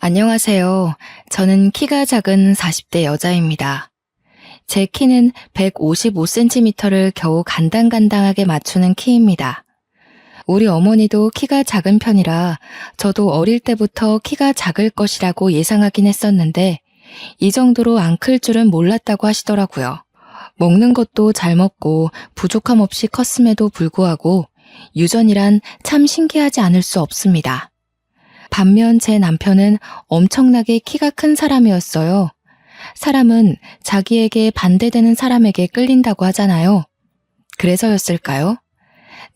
안녕하세요. 저는 키가 작은 40대 여자입니다. 제 키는 155cm를 겨우 간당간당하게 맞추는 키입니다. 우리 어머니도 키가 작은 편이라 저도 어릴 때부터 키가 작을 것이라고 예상하긴 했었는데 이 정도로 안 클 줄은 몰랐다고 하시더라고요. 먹는 것도 잘 먹고 부족함 없이 컸음에도 불구하고 유전이란 참 신기하지 않을 수 없습니다. 반면 제 남편은 엄청나게 키가 큰 사람이었어요. 사람은 자기에게 반대되는 사람에게 끌린다고 하잖아요. 그래서였을까요?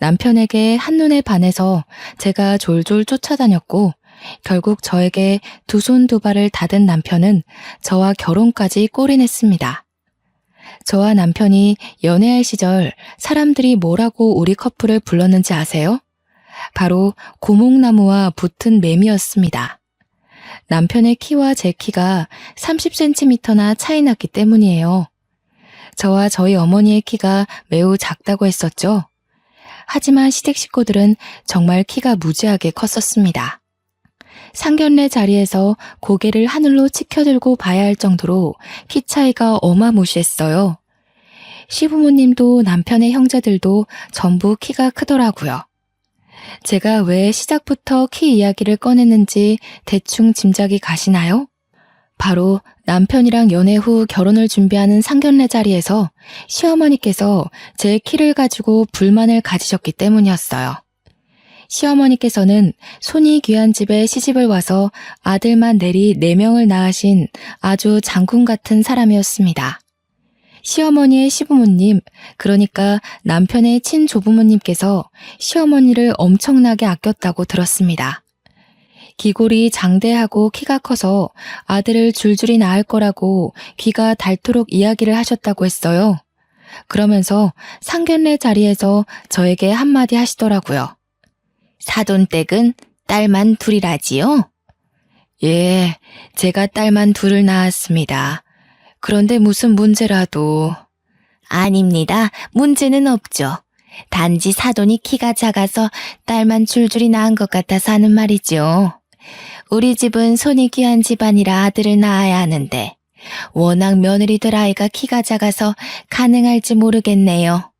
남편에게 한눈에 반해서 제가 졸졸 쫓아다녔고 결국 저에게 두 손 두 발을 닫은 남편은 저와 결혼까지 골인했습니다. 저와 남편이 연애할 시절 사람들이 뭐라고 우리 커플을 불렀는지 아세요? 바로 고목나무와 붙은 매미였습니다. 남편의 키와 제 키가 30cm나 차이 났기 때문이에요. 저와 저희 어머니의 키가 매우 작다고 했었죠. 하지만 시댁 식구들은 정말 키가 무지하게 컸었습니다. 상견례 자리에서 고개를 하늘로 치켜들고 봐야 할 정도로 키 차이가 어마무시했어요. 시부모님도 남편의 형제들도 전부 키가 크더라고요. 제가 왜 시작부터 키 이야기를 꺼냈는지 대충 짐작이 가시나요? 바로 남편이랑 연애 후 결혼을 준비하는 상견례 자리에서 시어머니께서 제 키를 가지고 불만을 가지셨기 때문이었어요. 시어머니께서는 손이 귀한 집에 시집을 와서 아들만 내리 4명을 낳으신 아주 장군 같은 사람이었습니다. 시어머니의 시부모님, 그러니까 남편의 친조부모님께서 시어머니를 엄청나게 아꼈다고 들었습니다. 기골이 장대하고 키가 커서 아들을 줄줄이 낳을 거라고 귀가 닳도록 이야기를 하셨다고 했어요. 그러면서 상견례 자리에서 저에게 한마디 하시더라고요. 사돈댁은 딸만 둘이라지요? 예, 제가 딸만 둘을 낳았습니다. 그런데 무슨 문제라도. 아닙니다. 문제는 없죠. 단지 사돈이 키가 작아서 딸만 줄줄이 낳은 것 같아서 하는 말이죠. 우리 집은 손이 귀한 집안이라 아들을 낳아야 하는데 워낙 며느리들 아이가 키가 작아서 가능할지 모르겠네요.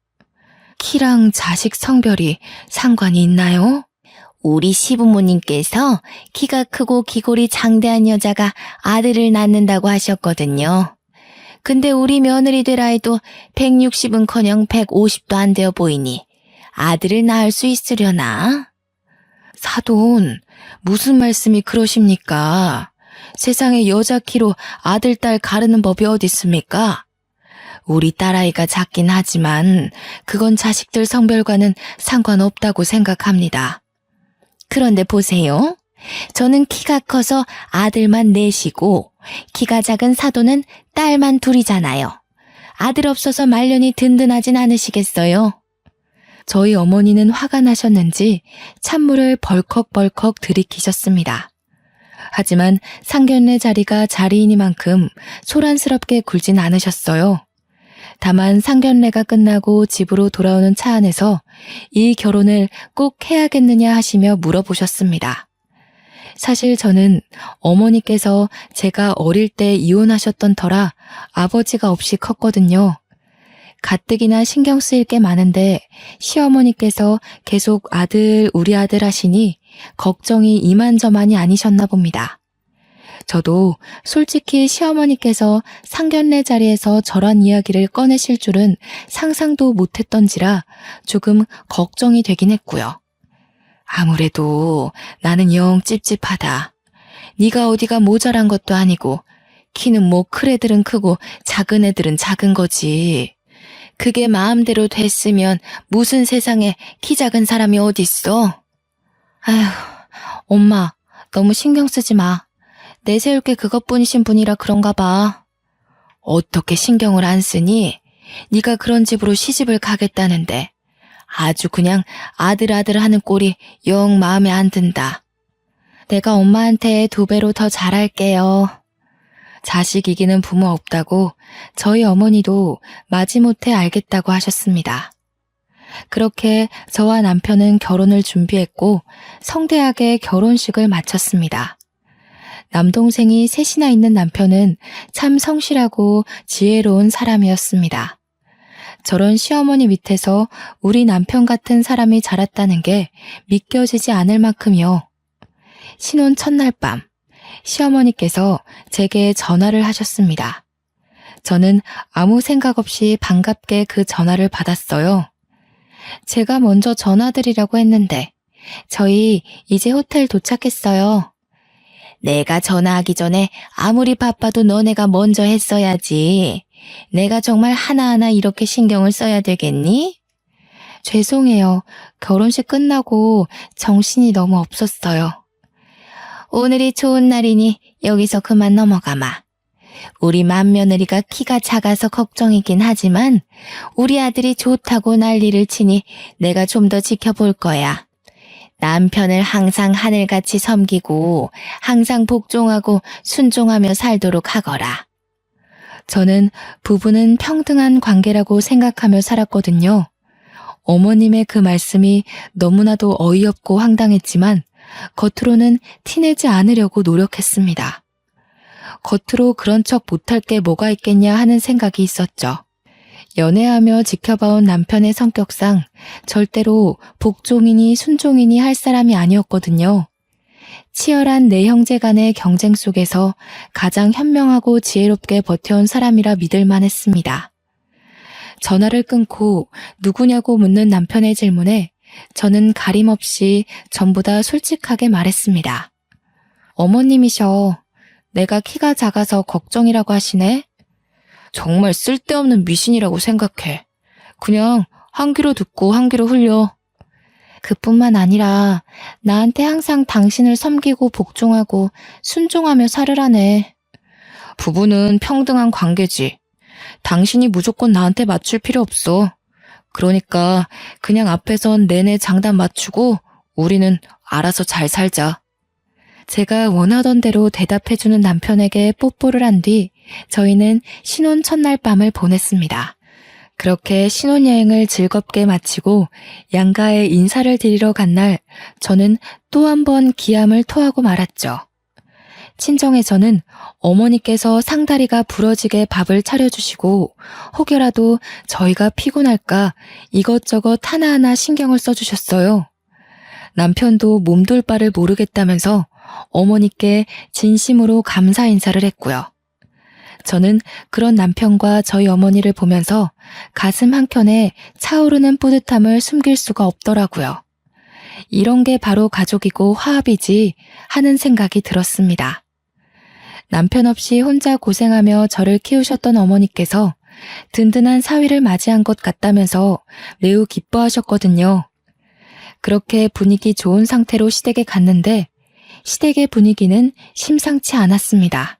키랑 자식 성별이 상관이 있나요? 우리 시부모님께서 키가 크고 기골이 장대한 여자가 아들을 낳는다고 하셨거든요. 근데 우리 며느리들 아이도 160은커녕 150도 안 되어 보이니 아들을 낳을 수 있으려나? 사돈, 무슨 말씀이 그러십니까? 세상에 여자 키로 아들, 딸 가르는 법이 어디 있습니까? 우리 딸아이가 작긴 하지만 그건 자식들 성별과는 상관없다고 생각합니다. 그런데 보세요. 저는 키가 커서 아들만 넷이고 키가 작은 사돈은 딸만 둘이잖아요. 아들 없어서 말년이 든든하진 않으시겠어요? 저희 어머니는 화가 나셨는지 찬물을 벌컥벌컥 들이키셨습니다. 하지만 상견례 자리가 자리이니만큼 소란스럽게 굴진 않으셨어요. 다만 상견례가 끝나고 집으로 돌아오는 차 안에서 이 결혼을 꼭 해야겠느냐 하시며 물어보셨습니다. 사실 저는 어머니께서 제가 어릴 때 이혼하셨던 터라 아버지가 없이 컸거든요. 가뜩이나 신경 쓰일 게 많은데 시어머니께서 계속 아들, 우리 아들 하시니 걱정이 이만저만이 아니셨나 봅니다. 저도 솔직히 시어머니께서 상견례 자리에서 저런 이야기를 꺼내실 줄은 상상도 못했던지라 조금 걱정이 되긴 했고요. 아무래도 나는 영 찝찝하다. 네가 어디가 모자란 것도 아니고 키는 뭐 큰 애들은 크고 작은 애들은 작은 거지. 그게 마음대로 됐으면 무슨 세상에 키 작은 사람이 어딨어? 아휴, 엄마 너무 신경 쓰지 마. 내세울 게 그것뿐이신 분이라 그런가 봐. 어떻게 신경을 안 쓰니? 네가 그런 집으로 시집을 가겠다는데 아주 그냥 아들 하는 꼴이 영 마음에 안 든다. 내가 엄마한테 2배로 더 잘할게요. 자식 이기는 부모 없다고 저희 어머니도 마지못해 알겠다고 하셨습니다. 그렇게 저와 남편은 결혼을 준비했고 성대하게 결혼식을 마쳤습니다. 남동생이 셋이나 있는 남편은 참 성실하고 지혜로운 사람이었습니다. 저런 시어머니 밑에서 우리 남편 같은 사람이 자랐다는 게 믿겨지지 않을 만큼이요. 신혼 첫날 밤, 시어머니께서 제게 전화를 하셨습니다. 저는 아무 생각 없이 반갑게 그 전화를 받았어요. 제가 먼저 전화드리려고 했는데, 저희 이제 호텔 도착했어요. 내가 전화하기 전에 아무리 바빠도 너네가 먼저 했어야지. 내가 정말 하나하나 이렇게 신경을 써야 되겠니? 죄송해요. 결혼식 끝나고 정신이 너무 없었어요. 오늘이 좋은 날이니 여기서 그만 넘어가마. 우리 맏며느리가 키가 작아서 걱정이긴 하지만 우리 아들이 좋다고 난리를 치니 내가 좀 더 지켜볼 거야. 남편을 항상 하늘같이 섬기고 항상 복종하고 순종하며 살도록 하거라. 저는 부부는 평등한 관계라고 생각하며 살았거든요. 어머님의 그 말씀이 너무나도 어이없고 황당했지만 겉으로는 티내지 않으려고 노력했습니다. 겉으로 그런 척 못할 게 뭐가 있겠냐 하는 생각이 있었죠. 연애하며 지켜봐온 남편의 성격상 절대로 복종이니 순종이니 할 사람이 아니었거든요. 치열한 내 형제 간의 경쟁 속에서 가장 현명하고 지혜롭게 버텨온 사람이라 믿을 만했습니다. 전화를 끊고 누구냐고 묻는 남편의 질문에 저는 가림없이 전부 다 솔직하게 말했습니다. 어머님이셔. 내가 키가 작아서 걱정이라고 하시네? 정말 쓸데없는 미신이라고 생각해. 그냥 한 귀로 듣고 한 귀로 흘려. 그뿐만 아니라 나한테 항상 당신을 섬기고 복종하고 순종하며 살으라네. 부부는 평등한 관계지. 당신이 무조건 나한테 맞출 필요 없어. 그러니까 그냥 앞에선 내내 장단 맞추고 우리는 알아서 잘 살자. 제가 원하던 대로 대답해주는 남편에게 뽀뽀를 한 뒤 저희는 신혼 첫날 밤을 보냈습니다. 그렇게 신혼여행을 즐겁게 마치고 양가에 인사를 드리러 간 날 저는 또 한 번 기함을 토하고 말았죠. 친정에서는 어머니께서 상다리가 부러지게 밥을 차려주시고 혹여라도 저희가 피곤할까 이것저것 하나하나 신경을 써주셨어요. 남편도 몸둘 바를 모르겠다면서 어머니께 진심으로 감사 인사를 했고요. 저는 그런 남편과 저희 어머니를 보면서 가슴 한켠에 차오르는 뿌듯함을 숨길 수가 없더라고요. 이런 게 바로 가족이고 화합이지 하는 생각이 들었습니다. 남편 없이 혼자 고생하며 저를 키우셨던 어머니께서 든든한 사위를 맞이한 것 같다면서 매우 기뻐하셨거든요. 그렇게 분위기 좋은 상태로 시댁에 갔는데 시댁의 분위기는 심상치 않았습니다.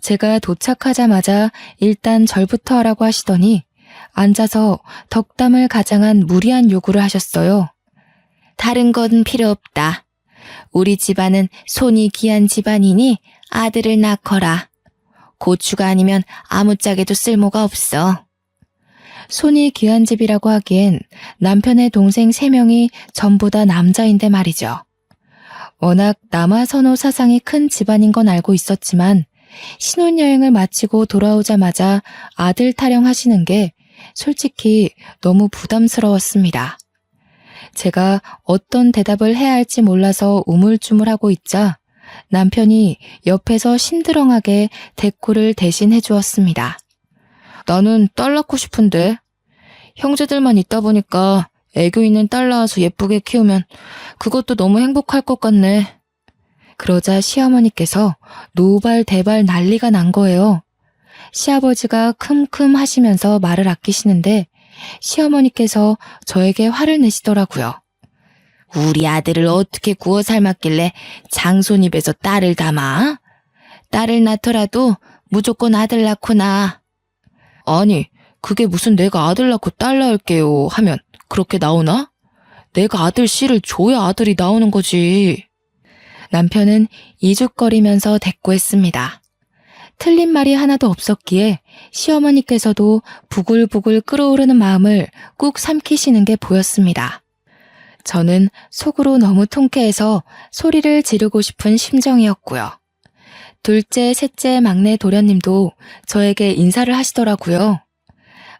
제가 도착하자마자 일단 절부터 하라고 하시더니 앉아서 덕담을 가장한 무리한 요구를 하셨어요. 다른 건 필요 없다. 우리 집안은 손이 귀한 집안이니 아들을 낳거라. 고추가 아니면 아무짝에도 쓸모가 없어. 손이 귀한 집이라고 하기엔 남편의 동생 3명이 전부 다 남자인데 말이죠. 워낙 남아선호 사상이 큰 집안인 건 알고 있었지만 신혼여행을 마치고 돌아오자마자 아들 타령하시는 게 솔직히 너무 부담스러웠습니다. 제가 어떤 대답을 해야 할지 몰라서 우물쭈물하고 있자 남편이 옆에서 심드렁하게 대꾸를 대신 해주었습니다. 나는 딸 낳고 싶은데 형제들만 있다 보니까 애교 있는 딸 낳아서 예쁘게 키우면 그것도 너무 행복할 것 같네. 그러자 시어머니께서 노발대발 난리가 난 거예요. 시아버지가 큼큼 하시면서 말을 아끼시는데 시어머니께서 저에게 화를 내시더라고요. 우리 아들을 어떻게 구워 삶았길래 장손입에서 딸을 담아? 딸을 낳더라도 무조건 아들 낳고 낳아. 아니, 그게 무슨 내가 아들 낳고 딸 낳을게요 하면 그렇게 나오나? 내가 아들 씨를 줘야 아들이 나오는 거지. 남편은 이죽거리면서 대꾸했습니다. 틀린 말이 하나도 없었기에 시어머니께서도 부글부글 끓어오르는 마음을 꾹 삼키시는 게 보였습니다. 저는 속으로 너무 통쾌해서 소리를 지르고 싶은 심정이었고요. 둘째, 셋째 막내 도련님도 저에게 인사를 하시더라고요.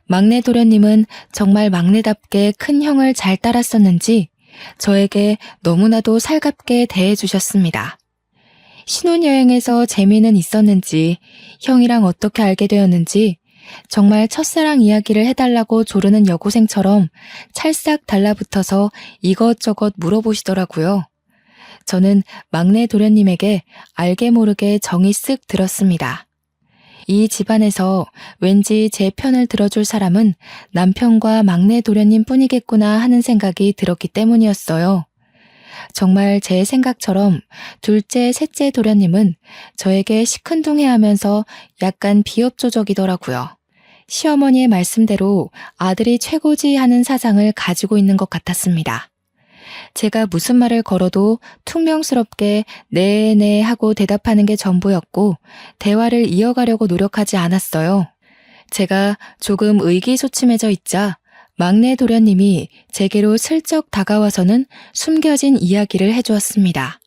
막내 도련님은 정말 막내답게 큰 형을 잘 따랐었는지 저에게 너무나도 살갑게 대해주셨습니다. 신혼여행에서 재미는 있었는지 형이랑 어떻게 알게 되었는지 정말 첫사랑 이야기를 해달라고 조르는 여고생처럼 찰싹 달라붙어서 이것저것 물어보시더라고요. 저는 막내 도련님에게 알게 모르게 정이 쓱 들었습니다. 이 집안에서 왠지 제 편을 들어줄 사람은 남편과 막내 도련님 뿐이겠구나 하는 생각이 들었기 때문이었어요. 정말 제 생각처럼 둘째, 셋째 도련님은 저에게 시큰둥해하면서 약간 비협조적이더라고요. 시어머니의 말씀대로 아들이 최고지 하는 사상을 가지고 있는 것 같았습니다. 제가 무슨 말을 걸어도 퉁명스럽게 네네 하고 대답하는 게 전부였고 대화를 이어가려고 노력하지 않았어요. 제가 조금 의기소침해져 있자 막내 도련님이 제게로 슬쩍 다가와서는 숨겨진 이야기를 해주었습니다.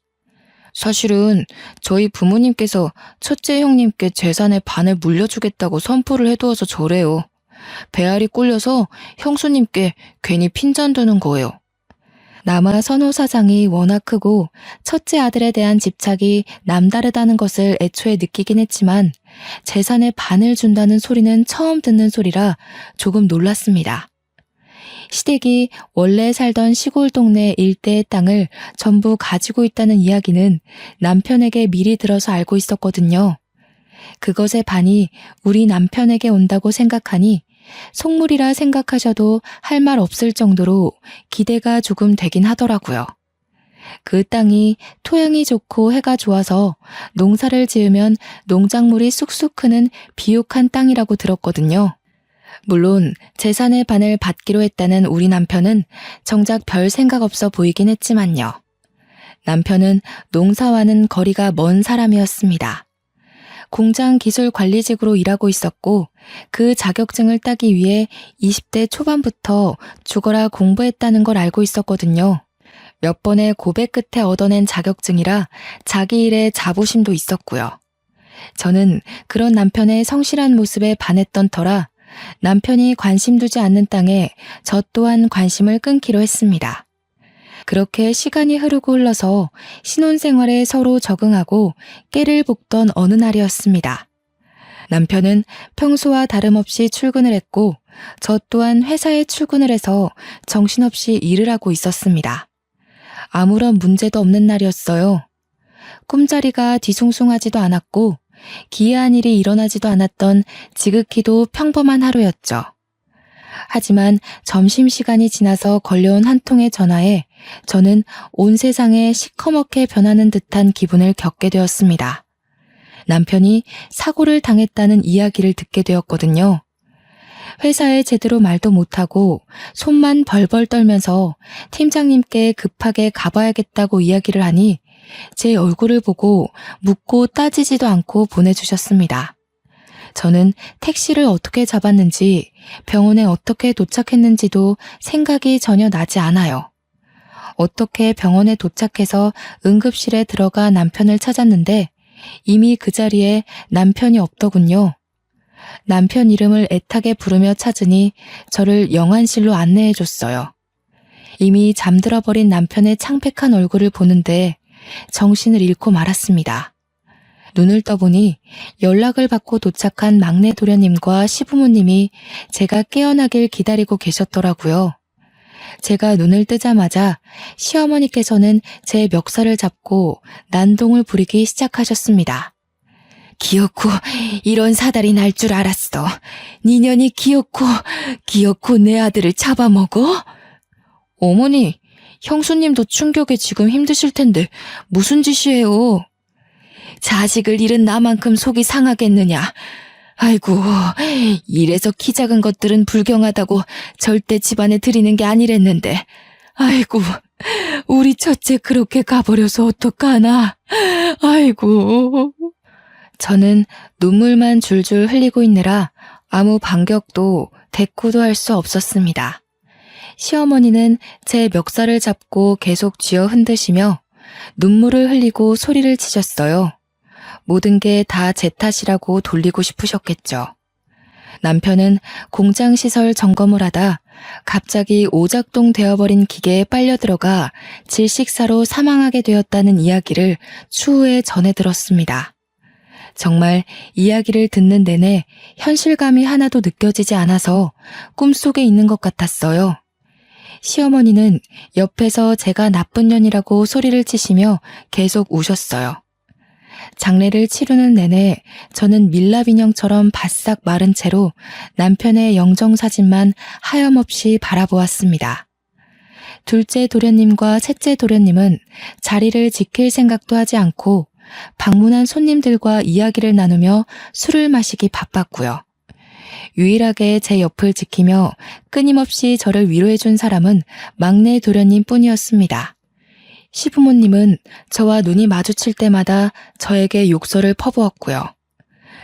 사실은 저희 부모님께서 첫째 형님께 재산의 반을 물려주겠다고 선포를 해두어서 저래요. 배알이 꼴려서 형수님께 괜히 핀잔 드는 거예요. 남아 선호 사상이 워낙 크고 첫째 아들에 대한 집착이 남다르다는 것을 애초에 느끼긴 했지만 재산의 반을 준다는 소리는 처음 듣는 소리라 조금 놀랐습니다. 시댁이 원래 살던 시골 동네 일대의 땅을 전부 가지고 있다는 이야기는 남편에게 미리 들어서 알고 있었거든요. 그것의 반이 우리 남편에게 온다고 생각하니 속물이라 생각하셔도 할 말 없을 정도로 기대가 조금 되긴 하더라고요. 그 땅이 토양이 좋고 해가 좋아서 농사를 지으면 농작물이 쑥쑥 크는 비옥한 땅이라고 들었거든요. 물론 재산의 반을 받기로 했다는 우리 남편은 정작 별 생각 없어 보이긴 했지만요. 남편은 농사와는 거리가 먼 사람이었습니다. 공장 기술 관리직으로 일하고 있었고 그 자격증을 따기 위해 20대 초반부터 죽어라 공부했다는 걸 알고 있었거든요. 몇 번의 고백 끝에 얻어낸 자격증이라 자기 일에 자부심도 있었고요. 저는 그런 남편의 성실한 모습에 반했던 터라 남편이 관심 두지 않는 땅에 저 또한 관심을 끊기로 했습니다. 그렇게 시간이 흐르고 흘러서 신혼생활에 서로 적응하고 깨를 볶던 어느 날이었습니다. 남편은 평소와 다름없이 출근을 했고 저 또한 회사에 출근을 해서 정신없이 일을 하고 있었습니다. 아무런 문제도 없는 날이었어요. 꿈자리가 뒤숭숭하지도 않았고 기이한 일이 일어나지도 않았던 지극히도 평범한 하루였죠. 하지만 점심시간이 지나서 걸려온 한 통의 전화에 저는 온 세상에 시커멓게 변하는 듯한 기분을 겪게 되었습니다. 남편이 사고를 당했다는 이야기를 듣게 되었거든요. 회사에 제대로 말도 못하고 손만 벌벌 떨면서 팀장님께 급하게 가봐야겠다고 이야기를 하니 제 얼굴을 보고 묻고 따지지도 않고 보내주셨습니다. 저는 택시를 어떻게 잡았는지 병원에 어떻게 도착했는지도 생각이 전혀 나지 않아요. 어떻게 병원에 도착해서 응급실에 들어가 남편을 찾았는데 이미 그 자리에 남편이 없더군요. 남편 이름을 애타게 부르며 찾으니 저를 영안실로 안내해줬어요. 이미 잠들어버린 남편의 창백한 얼굴을 보는데 정신을 잃고 말았습니다. 눈을 떠보니 연락을 받고 도착한 막내 도련님과 시부모님이 제가 깨어나길 기다리고 계셨더라고요. 제가 눈을 뜨자마자 시어머니께서는 제 멱살을 잡고 난동을 부리기 시작하셨습니다. 기어코 이런 사달이 날 줄 알았어. 니년이 기어코 내 아들을 잡아먹어? 어머니, 형수님도 충격에 지금 힘드실 텐데 무슨 짓이에요? 자식을 잃은 나만큼 속이 상하겠느냐. 아이고, 이래서 키 작은 것들은 불경하다고 절대 집안에 들이는 게 아니랬는데. 아이고, 우리 첫째 그렇게 가버려서 어떡하나. 아이고. 저는 눈물만 줄줄 흘리고 있느라 아무 반격도 대꾸도 할 수 없었습니다. 시어머니는 제 멱살을 잡고 계속 쥐어 흔드시며 눈물을 흘리고 소리를 치셨어요. 모든 게 다 제 탓이라고 돌리고 싶으셨겠죠. 남편은 공장 시설 점검을 하다 갑자기 오작동 되어버린 기계에 빨려 들어가 질식사로 사망하게 되었다는 이야기를 추후에 전해 들었습니다. 정말 이야기를 듣는 내내 현실감이 하나도 느껴지지 않아서 꿈속에 있는 것 같았어요. 시어머니는 옆에서 제가 나쁜 년이라고 소리를 치시며 계속 우셨어요. 장례를 치르는 내내 저는 밀랍 인형처럼 바싹 마른 채로 남편의 영정사진만 하염없이 바라보았습니다. 둘째 도련님과 셋째 도련님은 자리를 지킬 생각도 하지 않고 방문한 손님들과 이야기를 나누며 술을 마시기 바빴고요. 유일하게 제 옆을 지키며 끊임없이 저를 위로해준 사람은 막내 도련님 뿐이었습니다. 시부모님은 저와 눈이 마주칠 때마다 저에게 욕설을 퍼부었고요.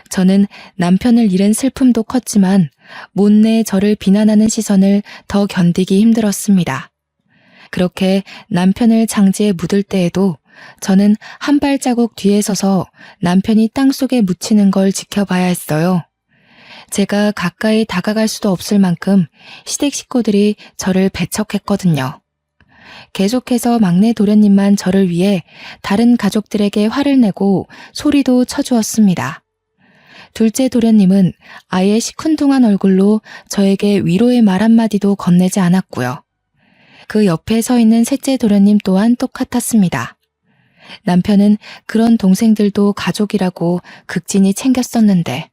저는 남편을 잃은 슬픔도 컸지만 못내 저를 비난하는 시선을 더 견디기 힘들었습니다. 그렇게 남편을 장지에 묻을 때에도 저는 한 발자국 뒤에 서서 남편이 땅속에 묻히는 걸 지켜봐야 했어요. 제가 가까이 다가갈 수도 없을 만큼 시댁 식구들이 저를 배척했거든요. 계속해서 막내 도련님만 저를 위해 다른 가족들에게 화를 내고 소리도 쳐주었습니다. 둘째 도련님은 아예 시큰둥한 얼굴로 저에게 위로의 말 한마디도 건네지 않았고요. 그 옆에 서 있는 셋째 도련님 또한 똑같았습니다. 남편은 그런 동생들도 가족이라고 극진히 챙겼었는데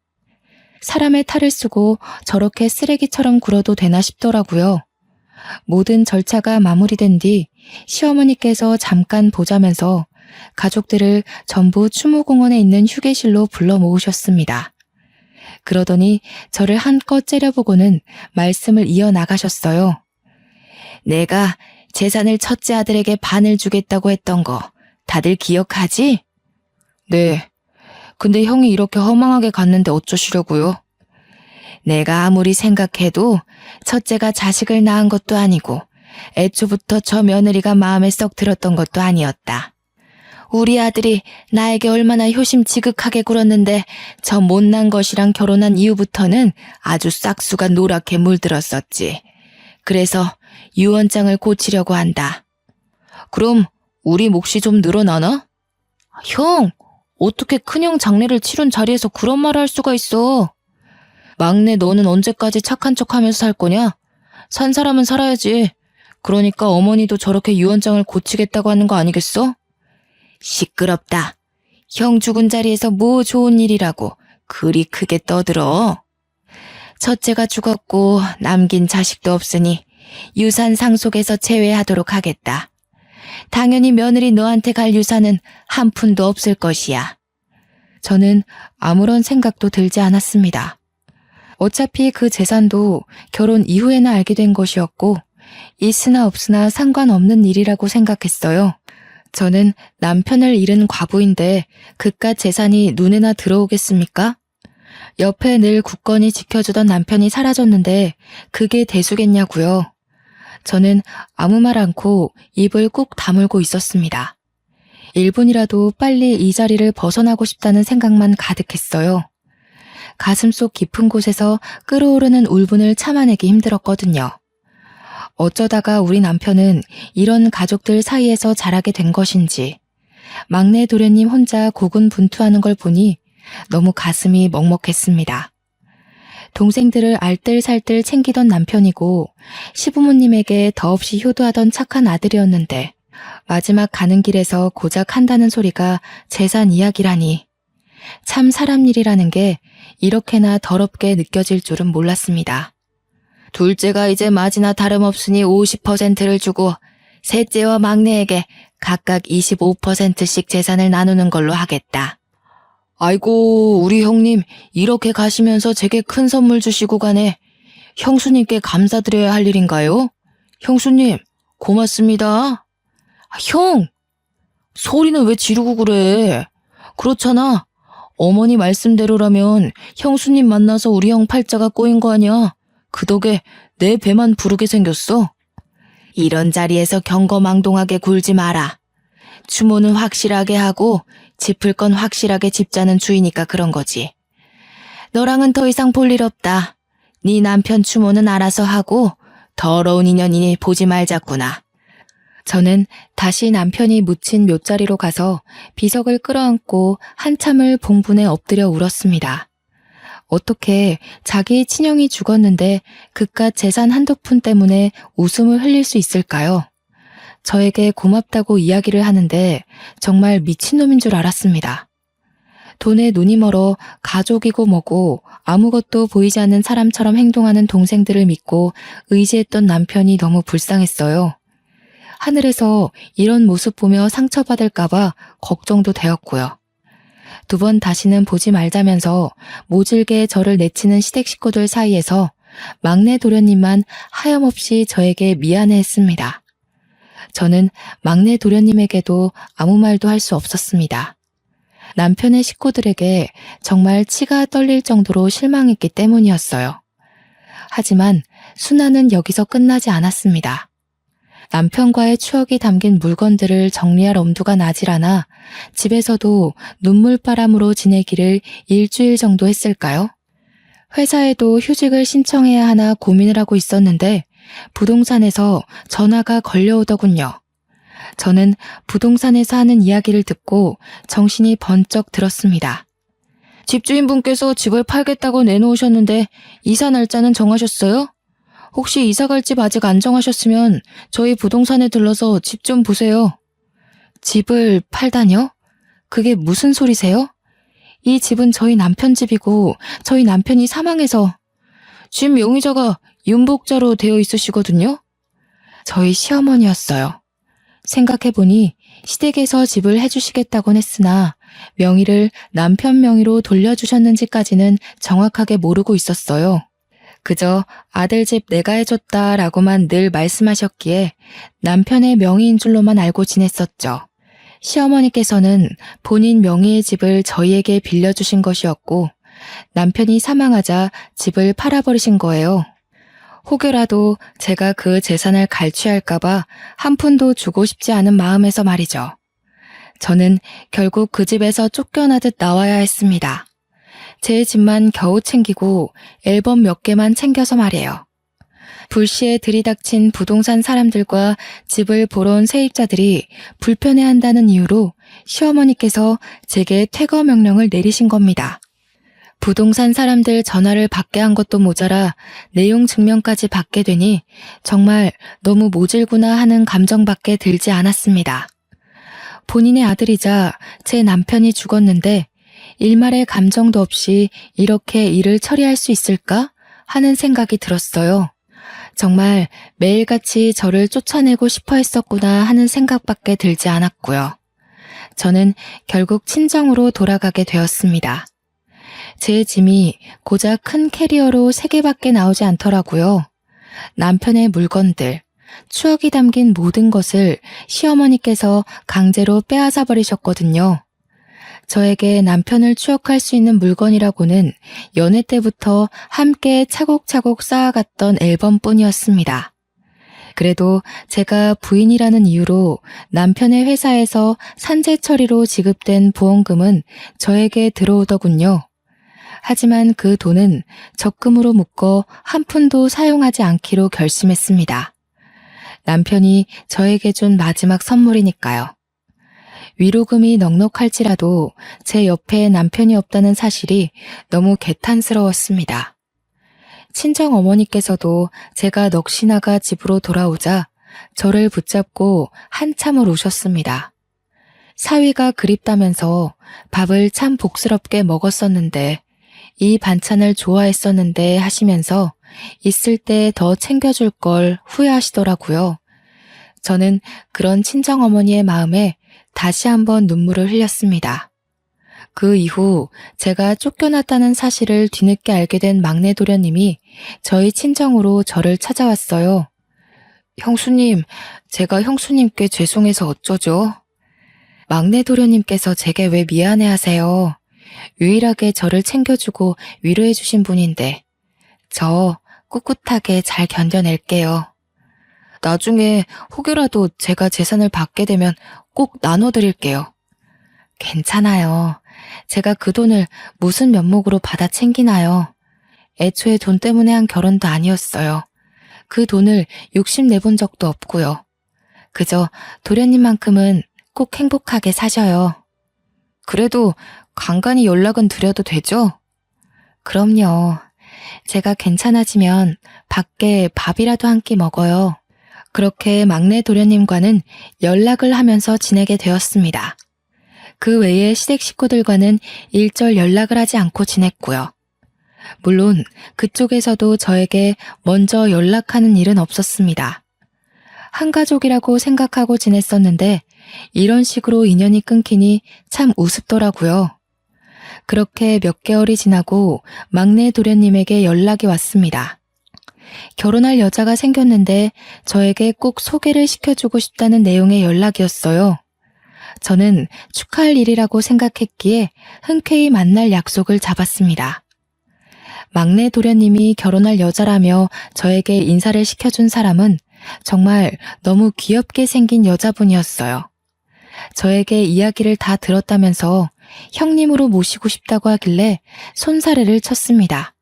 사람의 탈을 쓰고 저렇게 쓰레기처럼 굴어도 되나 싶더라고요. 모든 절차가 마무리된 뒤 시어머니께서 잠깐 보자면서 가족들을 전부 추모공원에 있는 휴게실로 불러 모으셨습니다. 그러더니 저를 한껏 째려보고는 말씀을 이어나가셨어요. 내가 재산을 첫째 아들에게 반을 주겠다고 했던 거 다들 기억하지? 네. 근데 형이 이렇게 허망하게 갔는데 어쩌시려고요? 내가 아무리 생각해도 첫째가 자식을 낳은 것도 아니고 애초부터 저 며느리가 마음에 썩 들었던 것도 아니었다. 우리 아들이 나에게 얼마나 효심 지극하게 굴었는데 저 못난 것이랑 결혼한 이후부터는 아주 싹수가 노랗게 물들었었지. 그래서 유언장을 고치려고 한다. 그럼 우리 몫이 좀 늘어나나? 형, 어떻게 큰형 장례를 치른 자리에서 그런 말을 할 수가 있어? 막내 너는 언제까지 착한 척하면서 살 거냐? 산 사람은 살아야지. 그러니까 어머니도 저렇게 유언장을 고치겠다고 하는 거 아니겠어? 시끄럽다. 형 죽은 자리에서 뭐 좋은 일이라고 그리 크게 떠들어. 첫째가 죽었고 남긴 자식도 없으니 유산 상속에서 제외하도록 하겠다. 당연히 며느리 너한테 갈 유산은 한 푼도 없을 것이야. 저는 아무런 생각도 들지 않았습니다. 어차피 그 재산도 결혼 이후에나 알게 된 것이었고 있으나 없으나 상관없는 일이라고 생각했어요. 저는 남편을 잃은 과부인데 그깟 재산이 눈에나 들어오겠습니까? 옆에 늘 굳건히 지켜주던 남편이 사라졌는데 그게 대수겠냐고요. 저는 아무 말 않고 입을 꾹 다물고 있었습니다. 1분이라도 빨리 이 자리를 벗어나고 싶다는 생각만 가득했어요. 가슴속 깊은 곳에서 끓어오르는 울분을 참아내기 힘들었거든요. 어쩌다가 우리 남편은 이런 가족들 사이에서 자라게 된 것인지 막내 도련님 혼자 고군분투하는 걸 보니 너무 가슴이 먹먹했습니다. 동생들을 알뜰살뜰 챙기던 남편이고 시부모님에게 더없이 효도하던 착한 아들이었는데 마지막 가는 길에서 고작 한다는 소리가 재산 이야기라니. 참 사람 일이라는 게 이렇게나 더럽게 느껴질 줄은 몰랐습니다. 둘째가 이제 맞이나 다름없으니 50%를 주고 셋째와 막내에게 각각 25%씩 재산을 나누는 걸로 하겠다. 아이고, 우리 형님 이렇게 가시면서 제게 큰 선물 주시고 가네. 형수님께 감사드려야 할 일인가요? 형수님, 고맙습니다. 형! 소리는 왜 지르고 그래? 그렇잖아. 어머니 말씀대로라면 형수님 만나서 우리 형 팔자가 꼬인 거 아니야. 그 덕에 내 배만 부르게 생겼어. 이런 자리에서 경거망동하게 굴지 마라. 추모는 확실하게 하고 짚을 건 확실하게 짚자는 주의니까 그런 거지. 너랑은 더 이상 볼 일 없다. 네 남편 추모는 알아서 하고 더러운 인연이니 보지 말자꾸나. 저는 다시 남편이 묻힌 묘자리로 가서 비석을 끌어안고 한참을 봉분에 엎드려 울었습니다. 어떻게 자기 친형이 죽었는데 그깟 재산 한두 푼 때문에 웃음을 흘릴 수 있을까요? 저에게 고맙다고 이야기를 하는데 정말 미친놈인 줄 알았습니다. 돈에 눈이 멀어 가족이고 뭐고 아무것도 보이지 않는 사람처럼 행동하는 동생들을 믿고 의지했던 남편이 너무 불쌍했어요. 하늘에서 이런 모습 보며 상처받을까봐 걱정도 되었고요. 2번 다시는 보지 말자면서 모질게 저를 내치는 시댁 식구들 사이에서 막내 도련님만 하염없이 저에게 미안해했습니다. 저는 막내 도련님에게도 아무 말도 할 수 없었습니다. 남편의 식구들에게 정말 치가 떨릴 정도로 실망했기 때문이었어요. 하지만 순환은 여기서 끝나지 않았습니다. 남편과의 추억이 담긴 물건들을 정리할 엄두가 나질 않아 집에서도 눈물바람으로 지내기를 일주일 정도 했을까요? 회사에도 휴직을 신청해야 하나 고민을 하고 있었는데 부동산에서 전화가 걸려오더군요. 저는 부동산에서 하는 이야기를 듣고 정신이 번쩍 들었습니다. 집주인분께서 집을 팔겠다고 내놓으셨는데 이사 날짜는 정하셨어요? 혹시 이사갈 집 아직 안 정하셨으면 저희 부동산에 들러서 집 좀 보세요. 집을 팔다뇨? 그게 무슨 소리세요? 이 집은 저희 남편 집이고 저희 남편이 사망해서 집 용의자가 윤복자로 되어 있으시거든요? 저희 시어머니였어요. 생각해보니 시댁에서 집을 해주시겠다곤 했으나 명의를 남편 명의로 돌려주셨는지까지는 정확하게 모르고 있었어요. 그저 아들 집 내가 해줬다라고만 늘 말씀하셨기에 남편의 명의인 줄로만 알고 지냈었죠. 시어머니께서는 본인 명의의 집을 저희에게 빌려주신 것이었고 남편이 사망하자 집을 팔아버리신 거예요. 혹여라도 제가 그 재산을 갈취할까봐 한 푼도 주고 싶지 않은 마음에서 말이죠. 저는 결국 그 집에서 쫓겨나듯 나와야 했습니다. 제 집만 겨우 챙기고 앨범 몇 개만 챙겨서 말이에요. 불시에 들이닥친 부동산 사람들과 집을 보러 온 세입자들이 불편해한다는 이유로 시어머니께서 제게 퇴거 명령을 내리신 겁니다. 부동산 사람들 전화를 받게 한 것도 모자라 내용 증명까지 받게 되니 정말 너무 모질구나 하는 감정밖에 들지 않았습니다. 본인의 아들이자 제 남편이 죽었는데 일말의 감정도 없이 이렇게 일을 처리할 수 있을까 하는 생각이 들었어요. 정말 매일같이 저를 쫓아내고 싶어 했었구나 하는 생각밖에 들지 않았고요. 저는 결국 친정으로 돌아가게 되었습니다. 제 짐이 고작 큰 캐리어로 3개밖에 나오지 않더라고요. 남편의 물건들, 추억이 담긴 모든 것을 시어머니께서 강제로 빼앗아 버리셨거든요. 저에게 남편을 추억할 수 있는 물건이라고는 연애 때부터 함께 차곡차곡 쌓아갔던 앨범뿐이었습니다. 그래도 제가 부인이라는 이유로 남편의 회사에서 산재 처리로 지급된 보험금은 저에게 들어오더군요. 하지만 그 돈은 적금으로 묶어 한 푼도 사용하지 않기로 결심했습니다. 남편이 저에게 준 마지막 선물이니까요. 위로금이 넉넉할지라도 제 옆에 남편이 없다는 사실이 너무 개탄스러웠습니다. 친정 어머니께서도 제가 넋이 나가 집으로 돌아오자 저를 붙잡고 한참을 우셨습니다. 사위가 그립다면서 밥을 참 복스럽게 먹었었는데 이 반찬을 좋아했었는데 하시면서 있을 때 더 챙겨줄 걸 후회하시더라고요. 저는 그런 친정어머니의 마음에 다시 한번 눈물을 흘렸습니다. 그 이후 제가 쫓겨났다는 사실을 뒤늦게 알게 된 막내 도련님이 저희 친정으로 저를 찾아왔어요. 형수님, 제가 형수님께 죄송해서 어쩌죠? 막내 도련님께서 제게 왜 미안해하세요? 유일하게 저를 챙겨주고 위로해주신 분인데 저 꿋꿋하게 잘 견뎌낼게요. 나중에 혹여라도 제가 재산을 받게 되면 꼭 나눠드릴게요. 괜찮아요. 제가 그 돈을 무슨 면목으로 받아 챙기나요? 애초에 돈 때문에 한 결혼도 아니었어요. 그 돈을 욕심내본 적도 없고요. 그저 도련님만큼은 꼭 행복하게 사셔요. 그래도 간간히 연락은 드려도 되죠? 그럼요. 제가 괜찮아지면 밖에 밥이라도 한 끼 먹어요. 그렇게 막내 도련님과는 연락을 하면서 지내게 되었습니다. 그 외에 시댁 식구들과는 일절 연락을 하지 않고 지냈고요. 물론 그쪽에서도 저에게 먼저 연락하는 일은 없었습니다. 한 가족이라고 생각하고 지냈었는데 이런 식으로 인연이 끊기니 참 우습더라고요. 그렇게 몇 개월이 지나고 막내 도련님에게 연락이 왔습니다. 결혼할 여자가 생겼는데 저에게 꼭 소개를 시켜주고 싶다는 내용의 연락이었어요. 저는 축하할 일이라고 생각했기에 흔쾌히 만날 약속을 잡았습니다. 막내 도련님이 결혼할 여자라며 저에게 인사를 시켜준 사람은 정말 너무 귀엽게 생긴 여자분이었어요. 저에게 이야기를 다 들었다면서 형님으로 모시고 싶다고 하길래 손사래를 쳤습니다.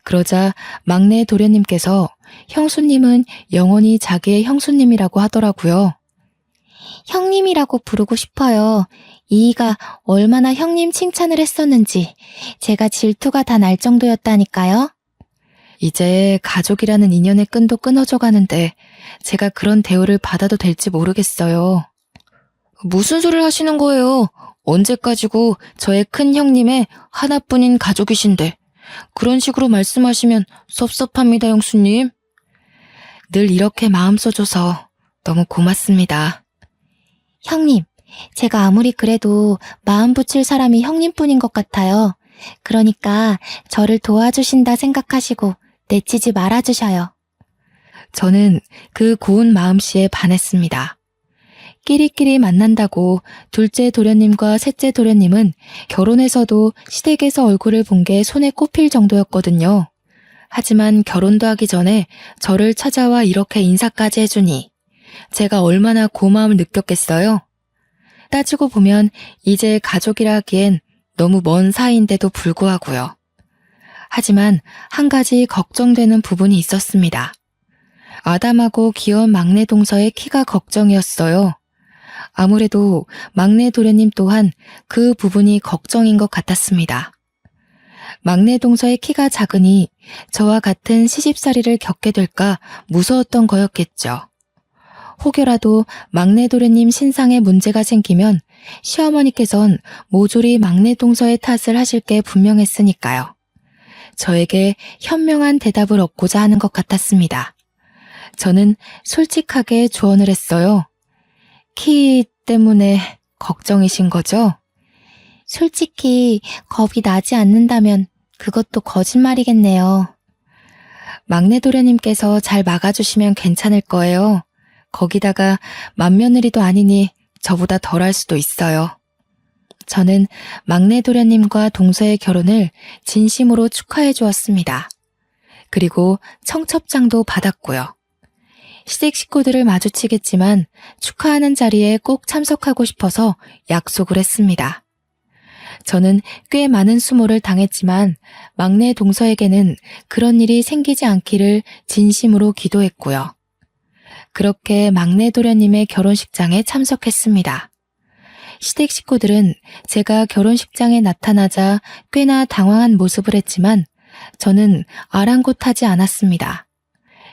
그러자 막내 도련님께서 형수님은 영원히 자기의 형수님이라고 하더라고요. 형님이라고 부르고 싶어요. 이이가 얼마나 형님 칭찬을 했었는지 제가 질투가 다 날 정도였다니까요. 이제 가족이라는 인연의 끈도 끊어져 가는데 제가 그런 대우를 받아도 될지 모르겠어요. 무슨 소리를 하시는 거예요? 언제까지고 저의 큰 형님의 하나뿐인 가족이신데 그런 식으로 말씀하시면 섭섭합니다, 형수님. 늘 이렇게 마음 써줘서 너무 고맙습니다. 형님, 제가 아무리 그래도 마음 붙일 사람이 형님뿐인 것 같아요. 그러니까 저를 도와주신다 생각하시고 내치지 말아주셔요. 저는 그 고운 마음씨에 반했습니다. 끼리끼리 만난다고 둘째 도련님과 셋째 도련님은 결혼해서도 시댁에서 얼굴을 본 게 손에 꼽힐 정도였거든요. 하지만 결혼도 하기 전에 저를 찾아와 이렇게 인사까지 해주니 제가 얼마나 고마움을 느꼈겠어요? 따지고 보면 이제 가족이라 하기엔 너무 먼 사이인데도 불구하고요. 하지만 한 가지 걱정되는 부분이 있었습니다. 아담하고 귀여운 막내 동서의 키가 걱정이었어요. 아무래도 막내 도련님 또한 그 부분이 걱정인 것 같았습니다. 막내 동서의 키가 작으니 저와 같은 시집살이를 겪게 될까 무서웠던 거였겠죠. 혹여라도 막내 도련님 신상에 문제가 생기면 시어머니께선 모조리 막내 동서의 탓을 하실 게 분명했으니까요. 저에게 현명한 대답을 얻고자 하는 것 같았습니다. 저는 솔직하게 조언을 했어요. 키 때문에 걱정이신 거죠? 솔직히 겁이 나지 않는다면 그것도 거짓말이겠네요. 막내 도련님께서 잘 막아주시면 괜찮을 거예요. 거기다가 맏며느리도 아니니 저보다 덜할 수도 있어요. 저는 막내 도련님과 동서의 결혼을 진심으로 축하해 주었습니다. 그리고 청첩장도 받았고요. 시댁 식구들을 마주치겠지만 축하하는 자리에 꼭 참석하고 싶어서 약속을 했습니다. 저는 꽤 많은 수모를 당했지만 막내 동서에게는 그런 일이 생기지 않기를 진심으로 기도했고요. 그렇게 막내 도련님의 결혼식장에 참석했습니다. 시댁 식구들은 제가 결혼식장에 나타나자 꽤나 당황한 모습을 했지만 저는 아랑곳하지 않았습니다.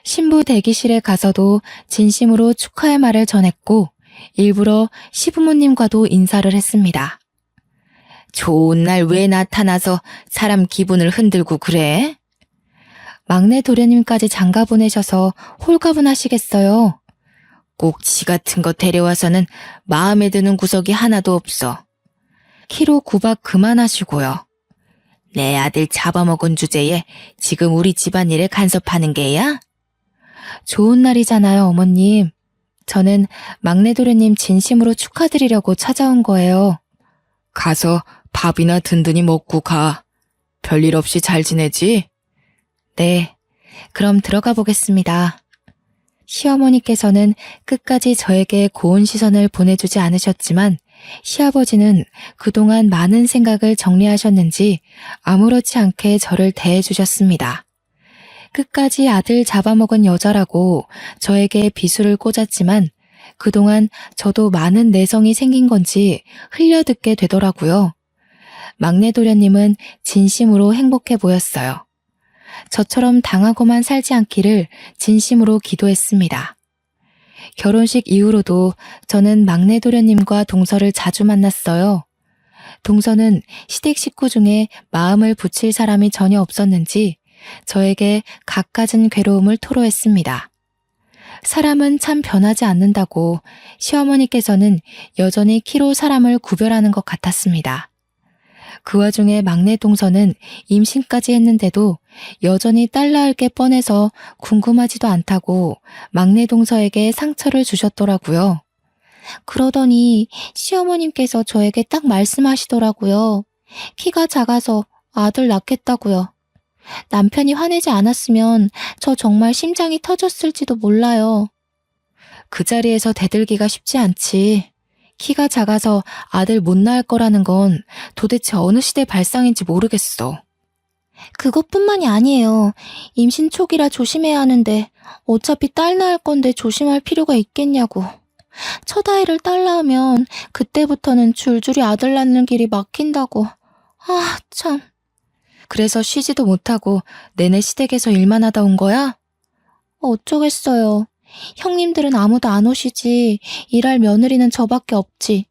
신부 대기실에 가서도 진심으로 축하의 말을 전했고 일부러 시부모님과도 인사를 했습니다. 좋은 날 왜 나타나서 사람 기분을 흔들고 그래? 막내 도련님까지 장가 보내셔서 홀가분하시겠어요. 꼭 지 같은 거 데려와서는 마음에 드는 구석이 하나도 없어. 키로 구박 그만하시고요. 내 아들 잡아먹은 주제에 지금 우리 집안일에 간섭하는 게야? 좋은 날이잖아요, 어머님. 저는 막내 도련님 진심으로 축하드리려고 찾아온 거예요. 가서 밥이나 든든히 먹고 가. 별일 없이 잘 지내지? 네, 그럼 들어가 보겠습니다. 시어머니께서는 끝까지 저에게 고운 시선을 보내주지 않으셨지만 시아버지는 그동안 많은 생각을 정리하셨는지 아무렇지 않게 저를 대해주셨습니다. 끝까지 아들 잡아먹은 여자라고 저에게 비수를 꽂았지만 그동안 저도 많은 내성이 생긴 건지 흘려듣게 되더라고요. 막내 도련님은 진심으로 행복해 보였어요. 저처럼 당하고만 살지 않기를 진심으로 기도했습니다. 결혼식 이후로도 저는 막내 도련님과 동서를 자주 만났어요. 동서는 시댁 식구 중에 마음을 붙일 사람이 전혀 없었는지 저에게 갖가진 괴로움을 토로했습니다. 사람은 참 변하지 않는다고 시어머니께서는 여전히 키로 사람을 구별하는 것 같았습니다. 그 와중에 막내 동서는 임신까지 했는데도 여전히 딸 낳을 게 뻔해서 궁금하지도 않다고 막내 동서에게 상처를 주셨더라고요. 그러더니 시어머님께서 저에게 딱 말씀하시더라고요. 키가 작아서 아들 낳겠다고요. 남편이 화내지 않았으면 저 정말 심장이 터졌을지도 몰라요. 그 자리에서 대들기가 쉽지 않지. 키가 작아서 아들 못 낳을 거라는 건 도대체 어느 시대 발상인지 모르겠어. 그것뿐만이 아니에요. 임신 초기라 조심해야 하는데 어차피 딸 낳을 건데 조심할 필요가 있겠냐고. 첫 아이를 딸 낳으면 그때부터는 줄줄이 아들 낳는 길이 막힌다고. 아, 참. 그래서 쉬지도 못하고 내내 시댁에서 일만 하다 온 거야? 어쩌겠어요. 형님들은 아무도 안 오시지. 일할 며느리는 저밖에 없지.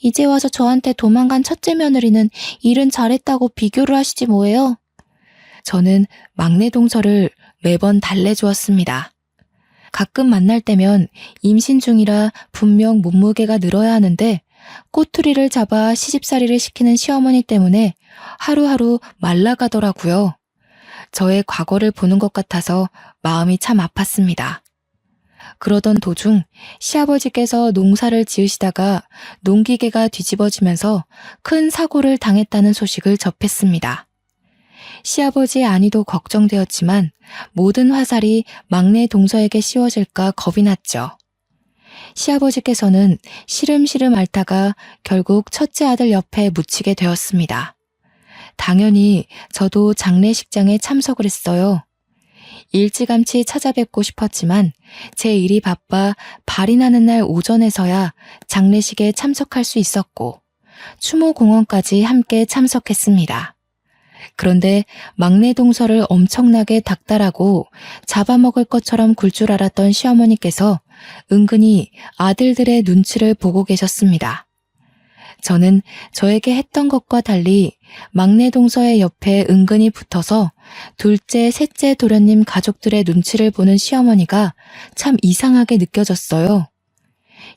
이제 와서 저한테 도망간 첫째 며느리는 일은 잘했다고 비교를 하시지 뭐예요. 저는 막내 동서를 매번 달래주었습니다. 가끔 만날 때면 임신 중이라 분명 몸무게가 늘어야 하는데 꼬투리를 잡아 시집살이를 시키는 시어머니 때문에 하루하루 말라가더라고요. 저의 과거를 보는 것 같아서 마음이 참 아팠습니다. 그러던 도중 시아버지께서 농사를 지으시다가 농기계가 뒤집어지면서 큰 사고를 당했다는 소식을 접했습니다. 시아버지의 안위도 걱정되었지만 모든 화살이 막내 동서에게 씌워질까 겁이 났죠. 시아버지께서는 시름시름 앓다가 결국 첫째 아들 옆에 묻히게 되었습니다. 당연히 저도 장례식장에 참석을 했어요. 일찌감치 찾아뵙고 싶었지만 제 일이 바빠 발이 나는 날 오전에서야 장례식에 참석할 수 있었고 추모공원까지 함께 참석했습니다. 그런데 막내 동서를 엄청나게 닥달하고 잡아먹을 것처럼 굴 줄 알았던 시어머니께서 은근히 아들들의 눈치를 보고 계셨습니다. 저는 저에게 했던 것과 달리 막내 동서의 옆에 은근히 붙어서 둘째, 셋째 도련님 가족들의 눈치를 보는 시어머니가 참 이상하게 느껴졌어요.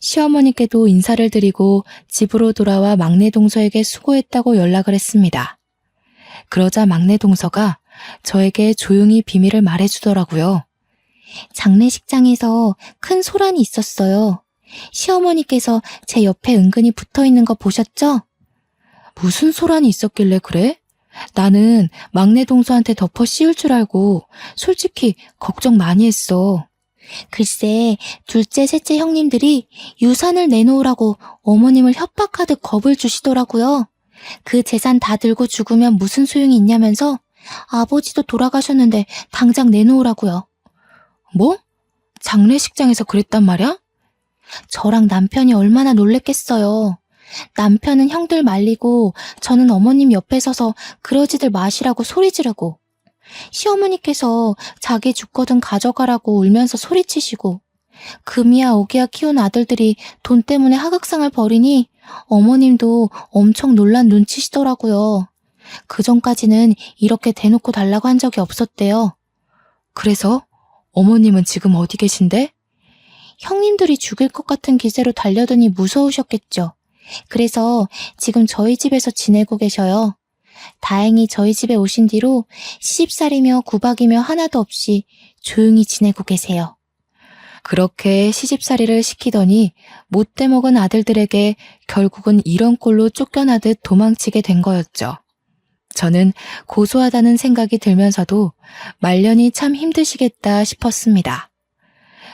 시어머니께도 인사를 드리고 집으로 돌아와 막내 동서에게 수고했다고 연락을 했습니다. 그러자 막내 동서가 저에게 조용히 비밀을 말해주더라고요. 장례식장에서 큰 소란이 있었어요. 시어머니께서 제 옆에 은근히 붙어있는 거 보셨죠? 무슨 소란이 있었길래 그래? 나는 막내 동서한테 덮어 씌울 줄 알고 솔직히 걱정 많이 했어. 글쎄, 둘째, 셋째 형님들이 유산을 내놓으라고 어머님을 협박하듯 겁을 주시더라고요. 그 재산 다 들고 죽으면 무슨 소용이 있냐면서 아버지도 돌아가셨는데 당장 내놓으라고요. 뭐? 장례식장에서 그랬단 말이야? 저랑 남편이 얼마나 놀랬겠어요. 남편은 형들 말리고 저는 어머님 옆에 서서 그러지들 마시라고 소리 지르고 시어머니께서 자기 죽거든 가져가라고 울면서 소리치시고 금이야 오기야 키운 아들들이 돈 때문에 하극상을 벌이니 어머님도 엄청 놀란 눈치시더라고요. 그전까지는 이렇게 대놓고 달라고 한 적이 없었대요. 그래서 어머님은 지금 어디 계신데? 형님들이 죽일 것 같은 기세로 달려드니 무서우셨겠죠. 그래서 지금 저희 집에서 지내고 계셔요. 다행히 저희 집에 오신 뒤로 시집살이며 구박이며 하나도 없이 조용히 지내고 계세요. 그렇게 시집살이를 시키더니 못돼 먹은 아들들에게 결국은 이런 꼴로 쫓겨나듯 도망치게 된 거였죠. 저는 고소하다는 생각이 들면서도 말년이 참 힘드시겠다 싶었습니다.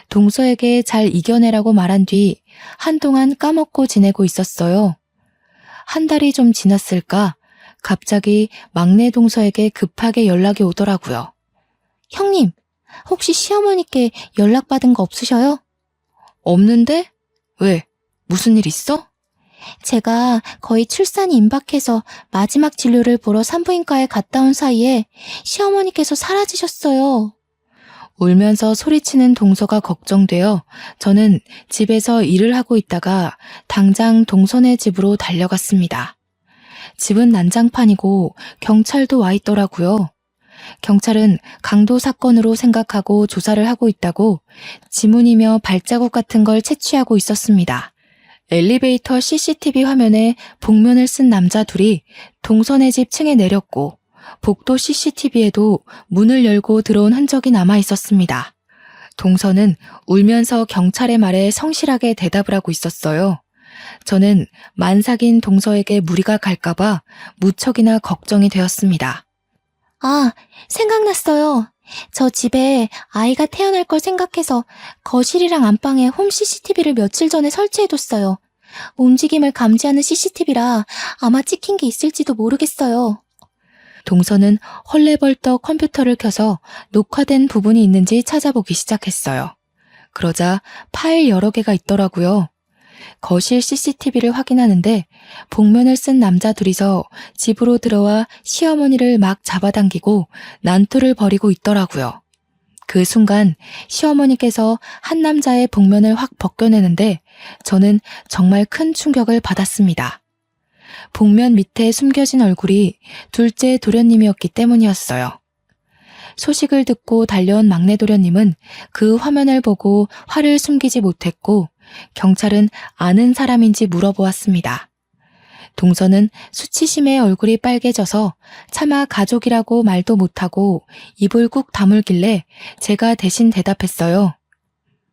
동서에게 잘 이겨내라고 말한 뒤 한동안 까먹고 지내고 있었어요. 한 달이 좀 지났을까 갑자기 막내 동서에게 급하게 연락이 오더라고요. 형님, 혹시 시어머니께 연락받은 거 없으셔요? 없는데? 왜? 무슨 일 있어? 제가 거의 출산이 임박해서 마지막 진료를 보러 산부인과에 갔다 온 사이에 시어머니께서 사라지셨어요. 울면서 소리치는 동서가 걱정되어 저는 집에서 일을 하고 있다가 당장 동서네 집으로 달려갔습니다. 집은 난장판이고 경찰도 와 있더라고요. 경찰은 강도 사건으로 생각하고 조사를 하고 있다고 지문이며 발자국 같은 걸 채취하고 있었습니다. 엘리베이터 CCTV 화면에 복면을 쓴 남자 둘이 동서네 집 층에 내렸고 복도 CCTV에도 문을 열고 들어온 흔적이 남아 있었습니다. 동서는 울면서 경찰의 말에 성실하게 대답을 하고 있었어요. 저는 만삭인 동서에게 무리가 갈까봐 무척이나 걱정이 되었습니다. 아, 생각났어요. 저 집에 아이가 태어날 걸 생각해서 거실이랑 안방에 홈 CCTV를 며칠 전에 설치해뒀어요. 움직임을 감지하는 CCTV라 아마 찍힌 게 있을지도 모르겠어요. 동서는 헐레벌떡 컴퓨터를 켜서 녹화된 부분이 있는지 찾아보기 시작했어요. 그러자 파일 여러 개가 있더라고요. 거실 CCTV를 확인하는데 복면을 쓴 남자 둘이서 집으로 들어와 시어머니를 막 잡아당기고 난투를 벌이고 있더라고요. 그 순간 시어머니께서 한 남자의 복면을 확 벗겨내는데 저는 정말 큰 충격을 받았습니다. 복면 밑에 숨겨진 얼굴이 둘째 도련님이었기 때문이었어요. 소식을 듣고 달려온 막내 도련님은 그 화면을 보고 화를 숨기지 못했고 경찰은 아는 사람인지 물어보았습니다. 동서는 수치심에 얼굴이 빨개져서 차마 가족이라고 말도 못하고 입을 꾹 다물길래 제가 대신 대답했어요.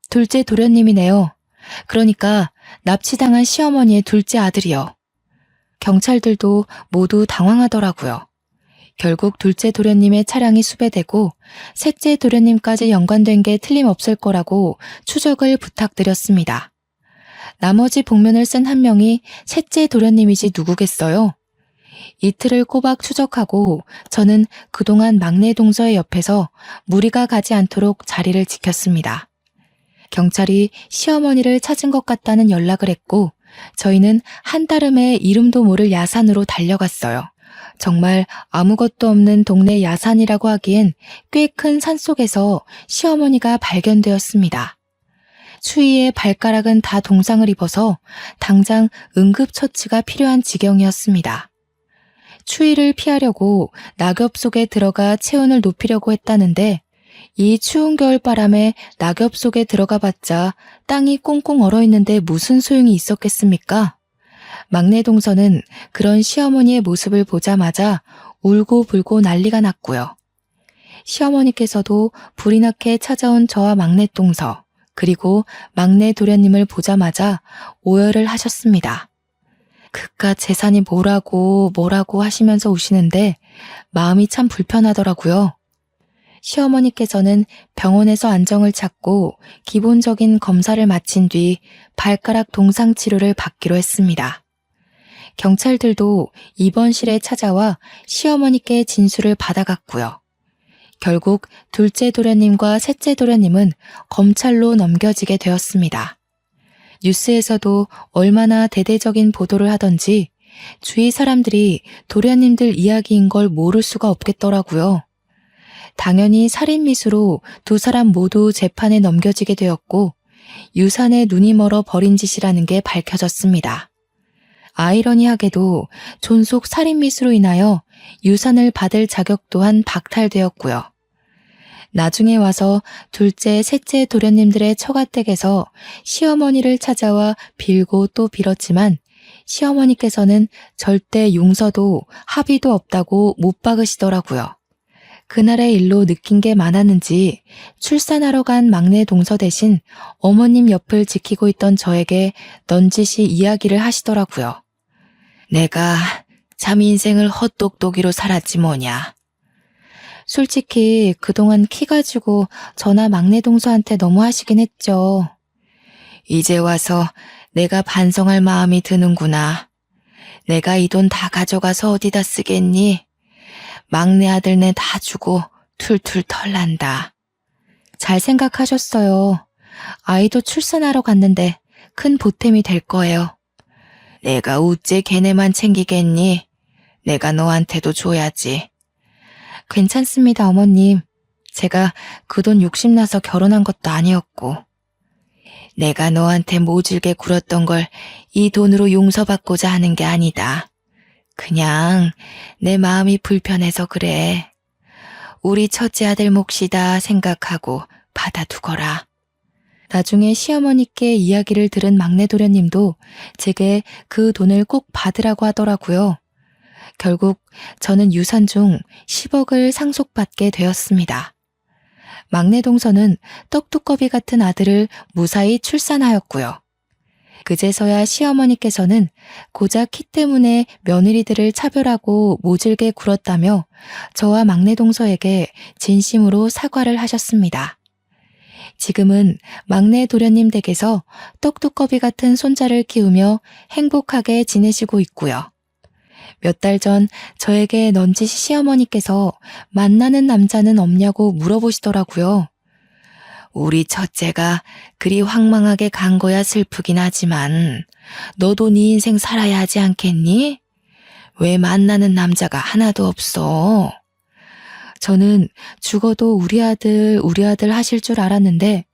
둘째 도련님이네요. 그러니까 납치당한 시어머니의 둘째 아들이요. 경찰들도 모두 당황하더라고요. 결국 둘째 도련님의 차량이 수배되고 셋째 도련님까지 연관된 게 틀림없을 거라고 추적을 부탁드렸습니다. 나머지 복면을 쓴 한 명이 셋째 도련님이지 누구겠어요? 이틀을 꼬박 추적하고 저는 그동안 막내 동서의 옆에서 무리가 가지 않도록 자리를 지켰습니다. 경찰이 시어머니를 찾은 것 같다는 연락을 했고 저희는 한달음에 이름도 모를 야산으로 달려갔어요. 정말 아무것도 없는 동네 야산이라고 하기엔 꽤 큰 산속에서 시어머니가 발견되었습니다. 추위에 발가락은 다 동상을 입어서 당장 응급처치가 필요한 지경이었습니다. 추위를 피하려고 낙엽 속에 들어가 체온을 높이려고 했다는데 이 추운 겨울바람에 낙엽 속에 들어가봤자 땅이 꽁꽁 얼어있는데 무슨 소용이 있었겠습니까? 막내 동서는 그런 시어머니의 모습을 보자마자 울고 불고 난리가 났고요. 시어머니께서도 불이 나게 찾아온 저와 막내 동서 그리고 막내 도련님을 보자마자 오열을 하셨습니다. 그깟 재산이 뭐라고 하시면서 우시는데 마음이 참 불편하더라고요. 시어머니께서는 병원에서 안정을 찾고 기본적인 검사를 마친 뒤 발가락 동상 치료를 받기로 했습니다. 경찰들도 입원실에 찾아와 시어머니께 진술을 받아갔고요. 결국 둘째 도련님과 셋째 도련님은 검찰로 넘겨지게 되었습니다. 뉴스에서도 얼마나 대대적인 보도를 하던지 주위 사람들이 도련님들 이야기인 걸 모를 수가 없겠더라고요. 당연히 살인미수로 두 사람 모두 재판에 넘겨지게 되었고 유산에 눈이 멀어 버린 짓이라는 게 밝혀졌습니다. 아이러니하게도 존속 살인미수로 인하여 유산을 받을 자격 또한 박탈되었고요. 나중에 와서 둘째, 셋째 도련님들의 처가댁에서 시어머니를 찾아와 빌고 또 빌었지만 시어머니께서는 절대 용서도 합의도 없다고 못 박으시더라고요. 그날의 일로 느낀 게 많았는지 출산하러 간 막내 동서 대신 어머님 옆을 지키고 있던 저에게 넌지시 이야기를 하시더라고요. 내가 참 인생을 헛똑똑이로 살았지 뭐냐. 솔직히 그동안 키 가지고 저나 막내 동서한테 너무 하시긴 했죠. 이제 와서 내가 반성할 마음이 드는구나. 내가 이 돈 다 가져가서 어디다 쓰겠니? 막내 아들네 다 주고 툴툴 털난다. 잘 생각하셨어요. 아이도 출산하러 갔는데 큰 보탬이 될 거예요. 내가 우째 걔네만 챙기겠니? 내가 너한테도 줘야지. 괜찮습니다, 어머님. 제가 그 돈 욕심나서 결혼한 것도 아니었고. 내가 너한테 모질게 굴었던 걸 이 돈으로 용서받고자 하는 게 아니다. 그냥 내 마음이 불편해서 그래. 우리 첫째 아들 몫이다 생각하고 받아두거라. 나중에 시어머니께 이야기를 들은 막내 도련님도 제게 그 돈을 꼭 받으라고 하더라고요. 결국 저는 유산 중 10억을 상속받게 되었습니다. 막내 동서는 떡두꺼비 같은 아들을 무사히 출산하였고요. 그제서야 시어머니께서는 고작 키 때문에 며느리들을 차별하고 모질게 굴었다며 저와 막내 동서에게 진심으로 사과를 하셨습니다. 지금은 막내 도련님 댁에서 떡두꺼비 같은 손자를 키우며 행복하게 지내시고 있고요. 몇 달 전 저에게 넌지시 시어머니께서 만나는 남자는 없냐고 물어보시더라고요. 우리 첫째가 그리 황망하게 간 거야 슬프긴 하지만 너도 네 인생 살아야 하지 않겠니? 왜 만나는 남자가 하나도 없어? 저는 죽어도 우리 아들 하실 줄 알았는데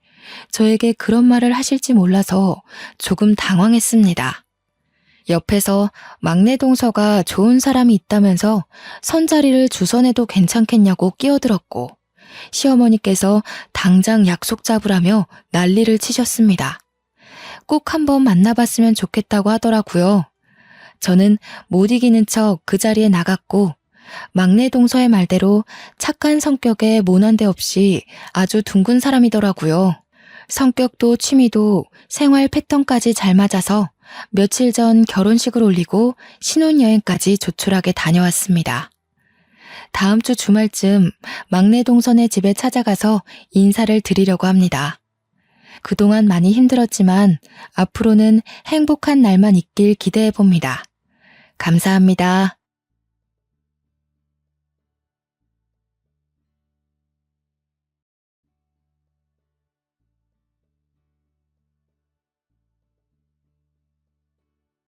저에게 그런 말을 하실지 몰라서 조금 당황했습니다. 옆에서 막내 동서가 좋은 사람이 있다면서 선자리를 주선해도 괜찮겠냐고 끼어들었고 시어머니께서 당장 약속 잡으라며 난리를 치셨습니다. 꼭 한번 만나봤으면 좋겠다고 하더라고요. 저는 못 이기는 척 그 자리에 나갔고 막내 동서의 말대로 착한 성격에 모난데 없이 아주 둥근 사람이더라고요. 성격도 취미도 생활 패턴까지 잘 맞아서 며칠 전 결혼식을 올리고 신혼여행까지 조촐하게 다녀왔습니다. 다음 주 주말쯤 막내 동선의 집에 찾아가서 인사를 드리려고 합니다. 그동안 많이 힘들었지만 앞으로는 행복한 날만 있길 기대해 봅니다. 감사합니다.